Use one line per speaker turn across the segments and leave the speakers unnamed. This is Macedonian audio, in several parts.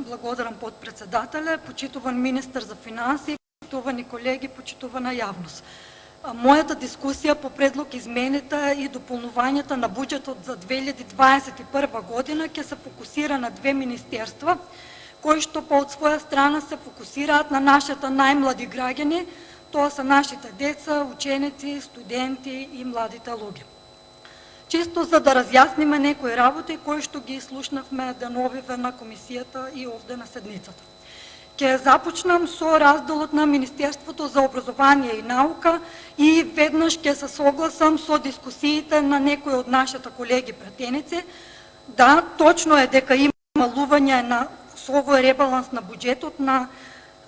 Благодарам подпредседателя, почитуван министър за финанси, почитувани колеги, почитувана явност. Моята дискусия по предлог измените и допълнувањата на буџетот за 2021 година ќе се фокусира на две министерства, кои што од своја страна се фокусираат на нашите најмлади граѓани, тоа са нашите деца, ученици, студенти и младите луѓе. Чисто за да разјасниме некои работи кои што ги слушнавме деновиве на комисијата и овде на седницата. Ќе започнам со разделот на Министерството за образование и наука и веднаш ќе се согласам со дискусиите на некои од нашите колеги пратеници. Да, точно е дека има малување со овој ребаланс на буџетот на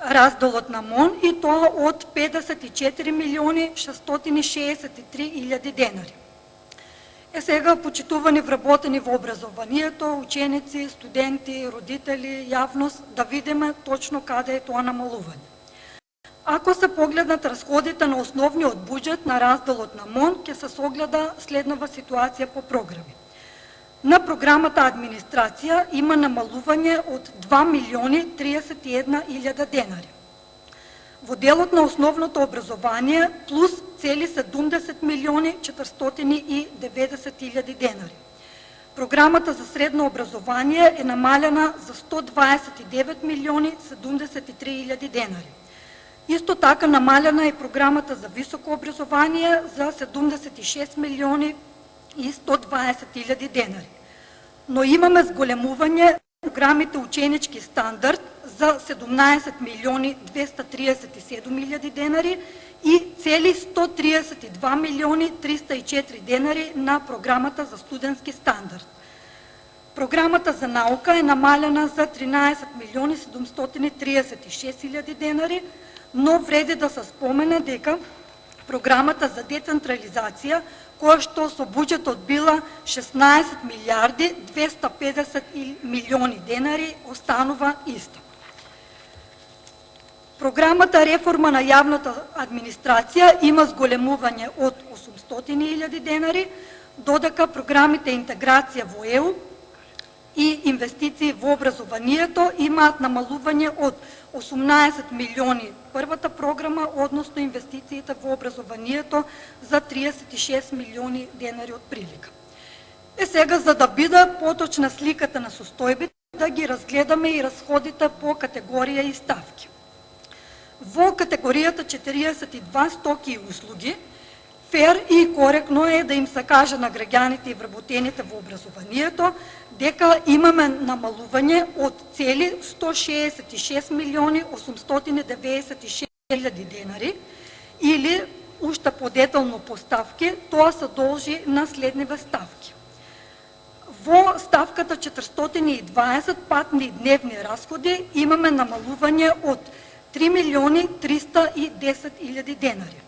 разделот на МОН и тоа од 54 милиони 663 илјади денари. Сега, почитувани вработени во образованието, ученици, студенти, родители, јавност, да видиме точно каде е тоа намалување. Ако се погледнат расходите на основниот буџет на разделот на МОН, ќе се согледа следнава ситуација по програми. На програмата администрација има намалување од 2 милиони 31 илјада денари. Во делот на основното образование плюс цели 70 милиони 490 илјади денари. Програмата за средно образование е намалена за 129 милиони 73 илјади денари. Исто така намалена е програмата за високо образование за 76 милиони и 120 илјади денари. Но имаме зголемување програмите ученички стандард за 17 милиони 237 илјади денари и цели 132 милиони 304 денари на програмата за студентски стандард. Програмата за наука е намалена за 13 милиони 736 илјади денари, но вреди да се спомене дека програмата за децентрализација, која што со буџетот била 16 милиарди 250 милиони денари, останува иста. Програмата реформа на јавната администрација има зголемување од 800 илјади денари, додека програмите интеграција во ЕУ и инвестиции во образованието имаат намалување од 18 милиони првата програма, односно инвестициите во образованието за 36 милиони денари од прилика. Сега, за да биде поточна сликата на состојбите, да ги разгледаме и расходите по категорија и ставки. Во категоријата 42 стоки и услуги, фер и коректно е да им се каже на граѓаните и вработените во образованието дека имаме намалување од цели 166 милиони 896 илјади денари или, уште подетално по ставки, тоа се должи на следниве ставки. Во ставката 420 патни и дневни расходи имаме намалување од 3 милиони 310 илјади денари.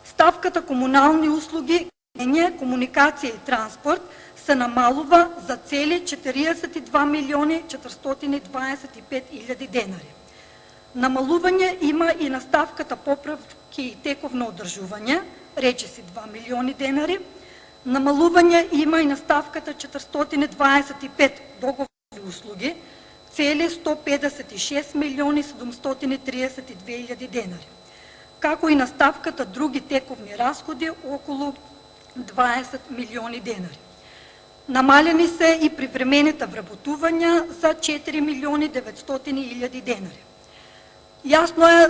Ставката комунални услуги, комуникација и транспорт се намалува за цели 42 милиони 425 илјади денари. Намалување има и на ставката поправки и тековно одржување, речиси 2 милиони денари. Намалување има и на ставката 425 договорни услуги, цели 156 милиони 732 илјади денари, како и на ставката други тековни расходи околу 20 милиони денари. Намалени се и привремените вработувања за 4 милиони 900 илјади денари. Јасно е,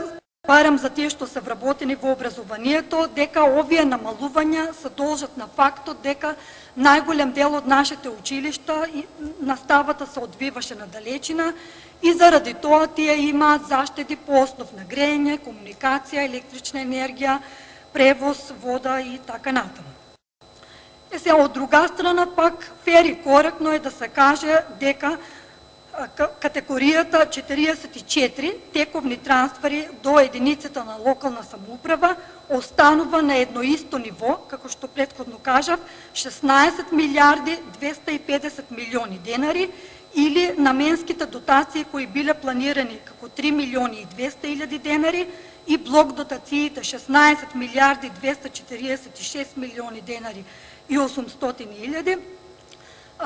барем за тие што се вработени во образованието, дека овие намалувања се должат на фактот дека најголем дел од нашите училишта и наставата се одвиваше на далечина и заради тоа тие имаат заштеди по основ на грејење, комуникација, електрична енергија, превоз, вода и така натаму. Сега, од друга страна пак, фер и коректно е да се каже дека категоријата 44 тековни трансфери до единицата на локална самоуправа останува на едно исто ниво, како што претходно кажав, 16 милиарди 250 милиони денари или наменските дотации кои биле планирани како 3 милиони и 200 илјади денари и блок дотациите 16 милиарди 246 милиони денари и 800 илјади,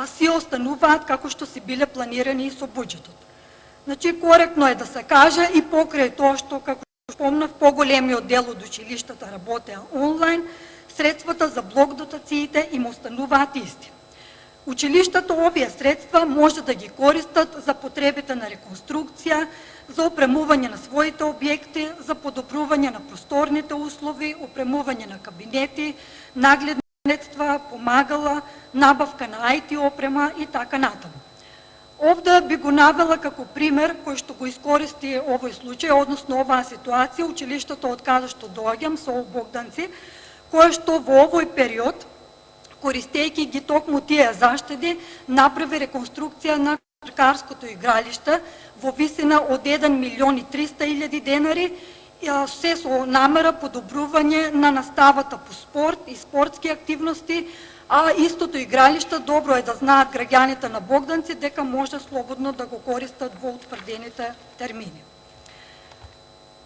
си остануваат како што си биле планирани и со буџетот. Значи, коректно е да се каже и покрај тоа што, како спомнав, по-големиот дел од училиштата работеа онлайн, средствата за блок дотациите им остануваат исти. Училиштата овие средства може да ги користат за потребите на реконструкција, за опремување на своите објекти, за подобрување на просторните услови, опремување на кабинети, нагледни средства, помагала, набавка на IT опрема и така натаму. Овде би го навела како пример кој што го искористи овој случај, односно оваа ситуација, училиштето од каде што доаѓам, СОУ Богданци, кое што во овој период, користејќи ги токму тие заштеди, направи реконструкција на кошаркарското игралиште во висина од 1.300.000 денари, се со намера подобрување на наставата по спорт и спортски активности, а истото игралиште добро е да знаат граѓаните на Богданци дека може слободно да го користат во утврдените термини.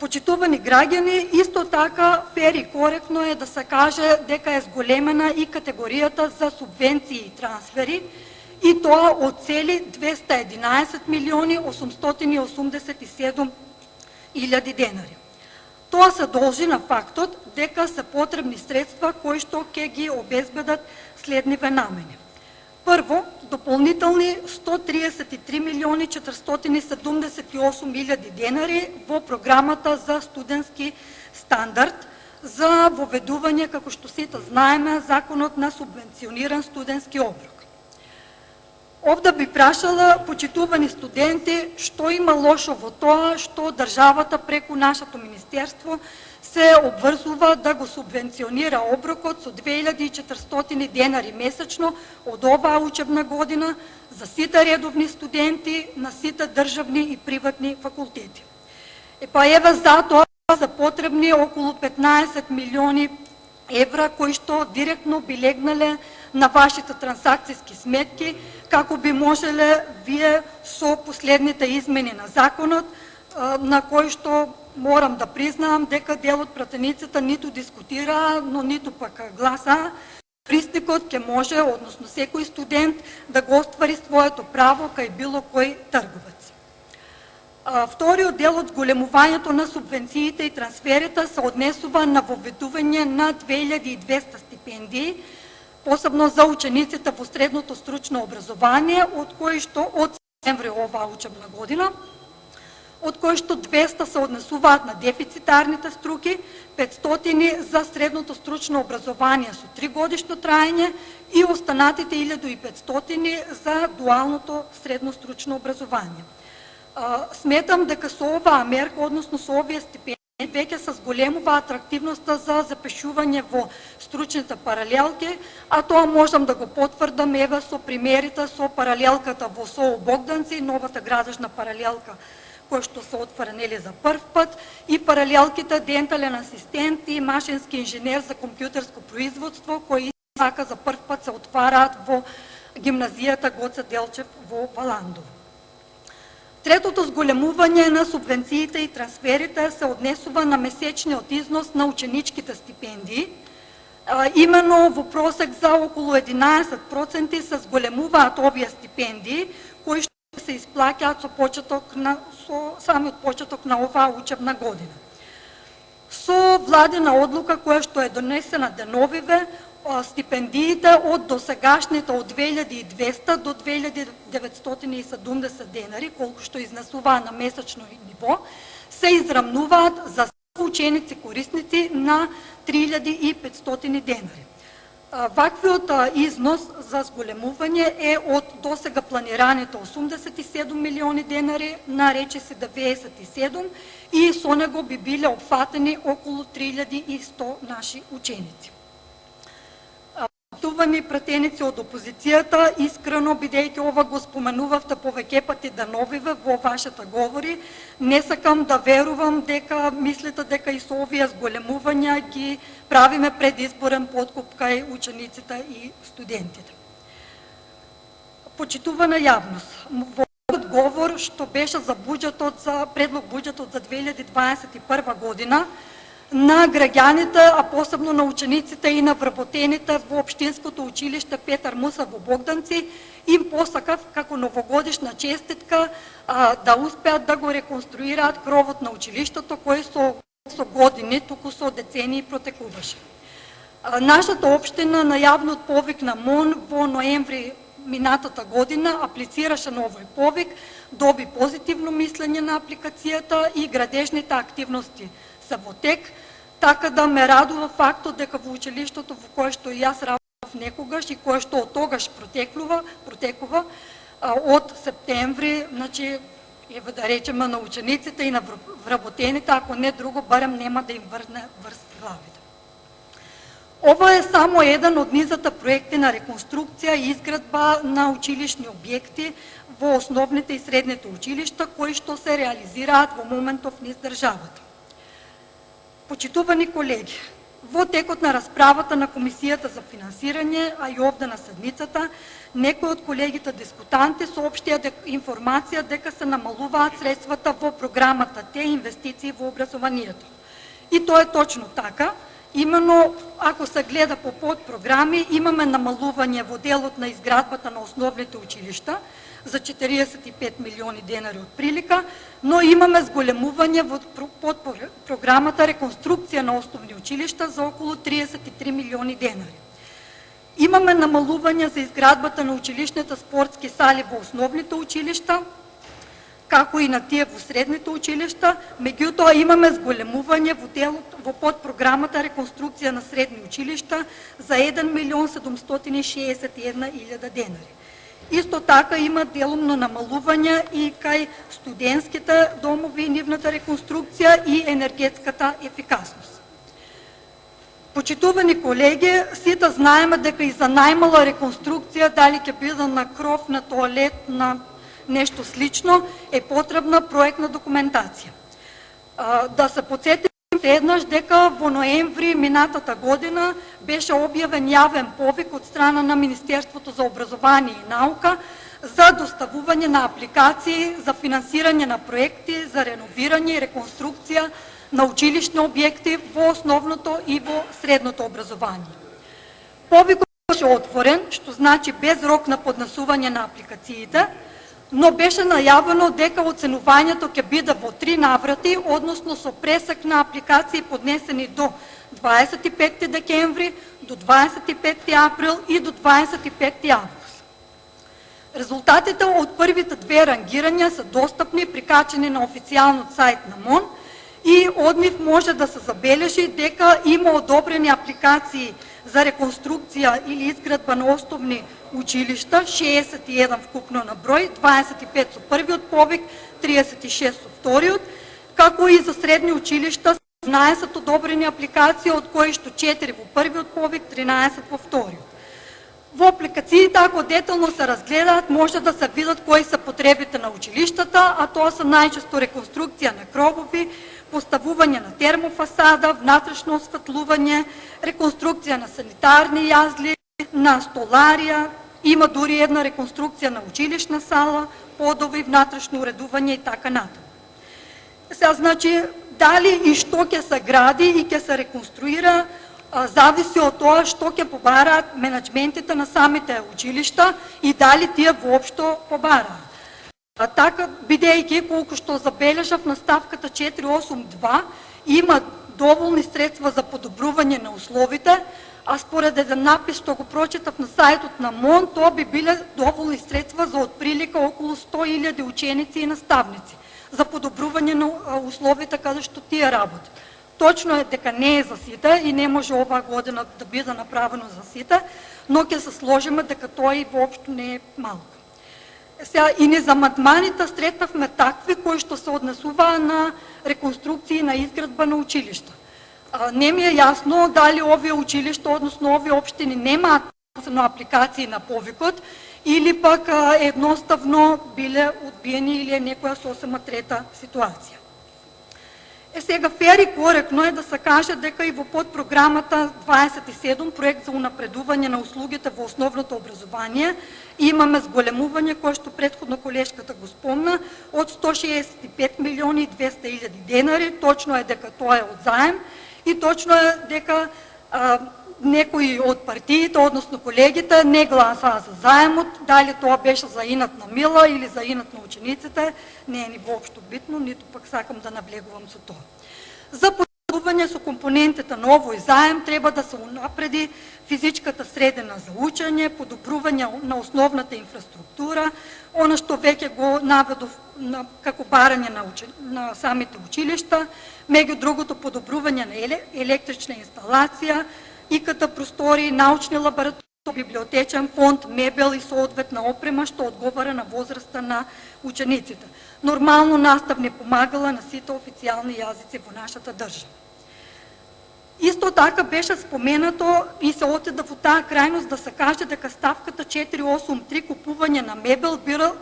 Почитувани граѓани, исто така фер и коректно е да се каже дека е зголемена и категоријата за субвенции и трансфери, и тоа од цели 211.887.000 денари. Тоа се должи на фактот дека се потребни средства кои што ќе ги обезбедат следниве намени. Прво, дополнителни 133.478.000 денари во програмата за студентски стандард за воведување, како што сите знаеме, законот на субвенциониран студентски оброк. Овде би прашала, почитувани студенти, што има лошо во тоа што државата преку нашето министерство се обврзува да го субвенционира оброкот со 2.400 денари месечно од оваа учебна година за сите редовни студенти на сите државни и приватни факултети. Па еве затоа се потребни околу 15 милиони евра кои што директно би легнале на вашите трансакцијски сметки, како би можеле вие со последните измени на законот, на кои што морам да признаам дека дел од пратениците ниту дискутира, но ниту пак гласа, пристикот ќе може, односно секој студент, да го оствари своето право кај било кој трговец. Вториот дел од зголемувањето на субвенциите и трансферите се однесува на воведување на 2200 стипендии, посебно за учениците во средното стручно образование, од кои што од септември оваа учебна година, од кои што 200 се однесуваат на дефицитарните струки, 500 за средното стручно образование со 3 годишно траење и останатите 1500 за дуалното средно стручно образование. Сметам дека со оваа мерка, односно со овие стипендии, веќе се зголемува атрактивноста за запишување во стручните паралелки, а тоа можам да го потврдам еве со примерите со паралелката во СОУ Богданци, новата градежна паралелка која што се отвора за прв пат, и паралелките дентален асистент и машински инженер за компјутерско производство, кои така за прв пат се отвараат во гимназијата Гоце Делчев во Валандово. Третото зголемување на субвенциите и трансферите се однесува на месечниот износ на ученичките стипендии. Имено во просек за околу 11% се зголемуваат овие стипендии, кои што се исплаќаат со самиот почеток на оваа учебна година. Со владина одлука која што е донесена деновиве, стипендиите од досегашните од 2200 до 2970 денари, колку што изнесуваа на месечно ниво, се израмнуваат за ученици корисници на 3500 денари. Ваквиот износ за зголемување е од досега планираните 87 милиони денари на речиси 97 и со него би биле опфатени околу 3100 наши ученици. Почитувани пратеници од опозицијата, искрено, бидејќи ова го споменувавте повеќе пати деновиве во вашите говори, не сакам да верувам дека мислите дека и со овие зголемувања ги правиме предизборен подкуп кај учениците и студентите. Почитувана јавност, во овој говор што беше за буџетот, за предлог буџетот за 2021 година, на граѓаните, а посебно на учениците и на вработените во Општинското училиште Петар Мусав во Богданци, им посакав како новогодишна честитка да успеат да го реконструираат кровот на училиштето кој со години, туку со децении протекуваше. Нашата општина на јавниот повик на МОН во ноември минатата година аплицираше на овој повик, доби позитивно мислење на апликацијата и градежните активности се во тек, така да ме радува фактот дека во училиштето во кое што и јас работев некогаш и кое што од тогаш протекува од септември, значи, еве да речеме на учениците и на вработените, ако не друго, барем нема да им врне врз главите. Ова е само еден од низата проекти на реконструкција и изградба на училишни објекти во основните и средните училишта, кои што се реализираат во моментов низ државата. Почитувани колеги, во текот на расправата на Комисијата за финансирање, а и овде на седмицата, некои од колегите дискутанти соопштија информација дека се намалуваат средствата во програмата Те инвестиции во образованието. И тоа е точно така. Именно, ако се гледа по подпрограми, имаме намалување во делот на изградбата на основните училишта за 45 милиони денари од прилика, но имаме зголемување во подпрограмата реконструкција на основни училишта за околу 33 милиони денари. Имаме намалување за изградбата на училишните спортски сали во основните училишта, како и на тие во средните училишта, меѓутоа имаме зголемување во делот во подпрограмата реконструкција на средни училишта за 1 милион 761 илјада денари. Исто така има делумно намалување и кај студентските домови и нивната реконструкција и енергетската ефикасност. Почитувани колеги, сите знаеме дека и за најмала реконструкција, дали ќе биде на кров, на тоалет, на нешто слично, е потребна проектна документација. Да се подсетим еднаш дека во ноември минатата година беше објавен јавен повик од страна на Министерството за образование и наука за доставување на апликации за финансирање на проекти за реновирање и реконструкција на училишни објекти во основното и во средното образование. Повикот беше отворен, што значи без рок на поднесување на апликациите, но беше најавено дека оценувањето ќе биде во 3 наврати, односно со пресек на апликации поднесени до 25 декември, до 25 април и до 25 август. Резултатите од првите 2 рангирања се достапни, прикачени на официјалниот сајт на МОН и од нив може да се забележи дека има одобрени апликации за реконструкција или изградба на основни училишта, 61 вкупно на број, 25 со првиот повик, 36 со вториот, како и за средни училишта, 16 одобрени апликации, од кои што 4 во првиот повик, 13 во вториот. Во апликациите, ако детално се разгледаат, може да се видат кои се потребите на училиштата, а тоа се најчесто реконструкција на кровови, поставување на термофасада, внатрешно осветлување, реконструкција на санитарни јазли, на столарија, има дури една реконструкција на училишна сала, подови, внатрешно уредување и така натаму. Сега, значи, дали и што ќе се гради и ќе се реконструира, зависи од тоа што ќе побараат менеджментите на самите училишта и дали тие воопшто побараат. Така, бидејќи, колку што забележав на ставката 482, има доволни средства за подобрување на условите, а според еден напис што го прочитав на сајтот на МОН, тоа би биле доволни средства за отприлика околу 100.000 ученици и наставници за подобрување на условите каде што тие работат. Точно е дека не е за сите и не може оваа година да биде направено за сите, но ќе се сложиме дека тоа и воопшто не е малко. Сега, и незамандманите сретнавме такви кои што се однесуваа на реконструкции на изградба на училишта. Не ми е јасно дали овие училишта, односно овие општини немаат апликации на повикот или пак едноставно биле одбиени или е некоја сосема трета ситуација. Сега, фер и коректно е да се каже дека и во подпрограмата 27, проект за унапредување на услугите во основното образование, имаме зголемување, кое што претходно колешката го спомна, од 165 милиони и 200 илјади денари. Точно е дека тоа е од заем и точно е дека некои од партиите, односно колегите, не гласаа за заемот, дали тоа беше за инат на Мила или за инат на учениците, не е ни воопшто битно, ниту пак сакам да наблегувам со тоа. За подобрување со компонентите на овој заем треба да се унапреди физичката средина за учење, подобрување на основната инфраструктура, она што веќе го наведов како барање на самите училишта, меѓу другото подобрување на електрична инсталација, ИКТ простори, научни лаборатории, библиотечен фонд, мебел и соодветна опрема што одговара на возраста на учениците. Нормално наставни помагала на сите официјални јазици во нашата држава. Исто така беше споменато и се отида во таа крајност да се каже дека ставката 483 купување на мебел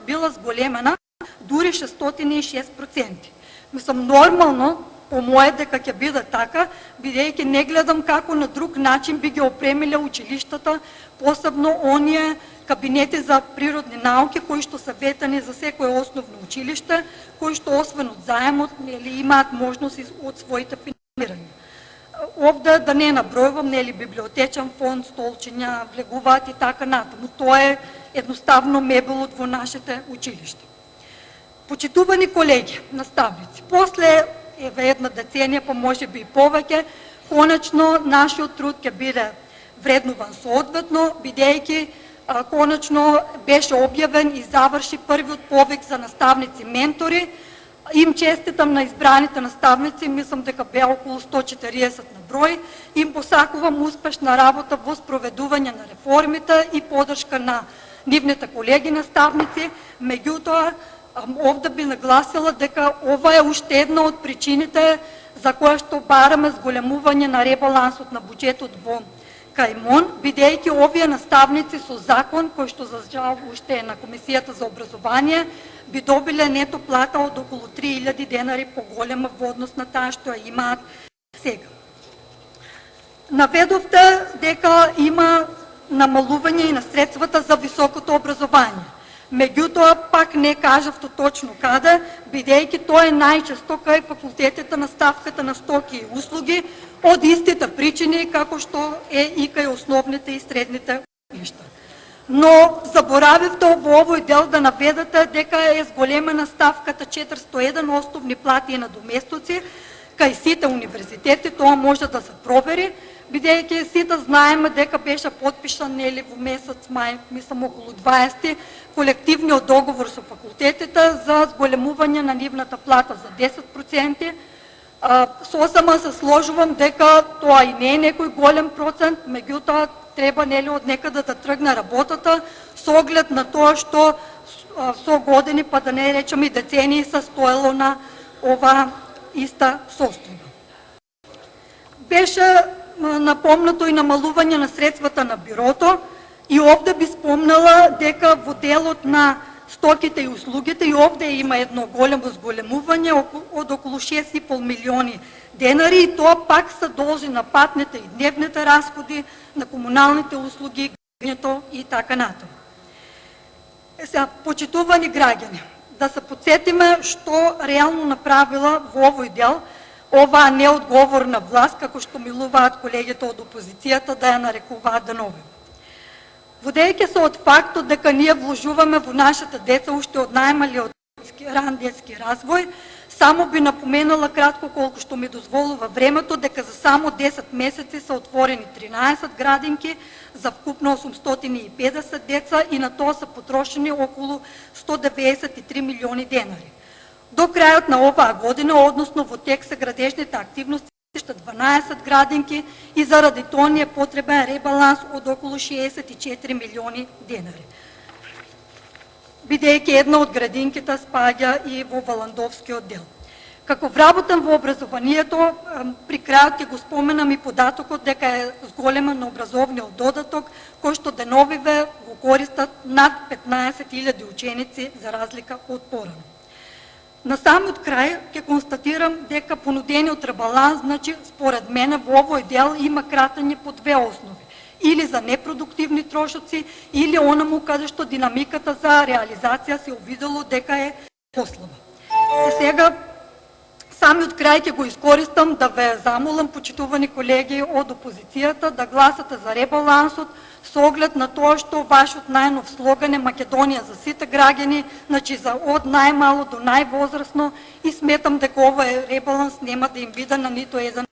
била зголемена дури 606%. Мислам, нормално, по моје дека ќе биде така, бидејќи не гледам како на друг начин би ги опремиле училиштата, посебно оние кабинети за природни науки кои што се ветани за секое основно училиште, кои што освен од заемот имаат можност од своите финансирања. Овде да не набројувам, библиотечен фонд, столчиња, влегуваат и така натаму. Тоа е едноставно мебелот во нашите училишта. Почитувани колеги, наставници, после една деценија, па може би и повеќе, конечно нашиот труд ќе биде вреднуван соодветно, бидејќи конечно беше објавен и заврши првиот повик за наставници ментори. Им честитам на избраните наставници, мислам дека беа околу 140 на број. Им посакувам успешна работа во спроведување на реформите и поддршка на нивните колеги наставници. Меѓутоа, овде би нагласила дека ова е уште една од причините за која што бараме зголемување на ребалансот на буџетот во кај МОН, бидејќи овие наставници со закон, кој што за жал уште е на Комисијата за образование, би добиле нето плата од околу 3000 денари поголема во однос на таа што ја имаат сега. Наведовте дека има намалување и на средствата за високото образование. Меѓутоа, пак не кажавте точно каде, бидејќи тоа е најчесто кај факултетите на ставката на стоки и услуги, од истите причини како што е и кај основните и средните училишта. Но заборавивте во овој дел да наведете дека е зголемена ставката 401 основни плати и надоместоци кај сите универзитети, тоа може да се провери, бидејќи сите знаеме дека беше подпишан во месец мај, мислам околу 20, колективниот договор со факултетите за зголемување на нивната плата за 10%. Сосема се сложувам дека тоа и не е некој голем процент, меѓутоа треба од некаде да тргне работата со оглед на тоа што со години, па да не речем и децении, се стоело на ова иста состојба. Беше напомнато и намалување на средствата на бюрото и овде би спомнала дека во делот на стоките и услугите и овде има едно големо зголемување од околу 6,5 милиони денари и тоа пак се должи на патните и дневните расходи, на комуналните услуги, граѓањето и така натаму. Сега, почитувани граѓани, да се подсетиме што реално направила во овој дел оваа неодговорна власт, како што милуваат колегите од опозицијата да ја нарекуваат деновива. Водејќи се од фактот дека ние вложуваме во нашите деца уште од најмалиот ран детски развој, само би напоменала кратко колку што ми дозволува времето дека за само 10 месеци се отворени 13 градинки за вкупно 850 деца и на тоа се потрошени околу 193 милиони денари. До крајот на оваа година, односно во тек се градежните активности 12 градинки и заради тоа ни е потребен ребаланс од околу 64 милиони денари. Бидејќи една од градинките спаѓа и во Валандовскиот дел. Како вработен во образованието, при крајот ќе го споменам и податокот дека е зголемен образовниот додаток, кој што деновиве го користат над 15.000 ученици за разлика од порано. На самиот крај ќе констатирам дека понудениот ребаланс, значи според мене во овој дел има кратење по две основи. Или за непродуктивни трошоци, или онаму каде што динамиката за реализација се увидело дека е послаба. Сега Сами од крај ќе го искористам да ве замолам, почитувани колеги од опозицијата, да гласате за ребалансот со оглед на тоа што вашиот најнов слоган е Македонија за сите граѓани, значи за од најмало до највозрасно, и сметам дека овој ребаланс нема да им биде на нито еден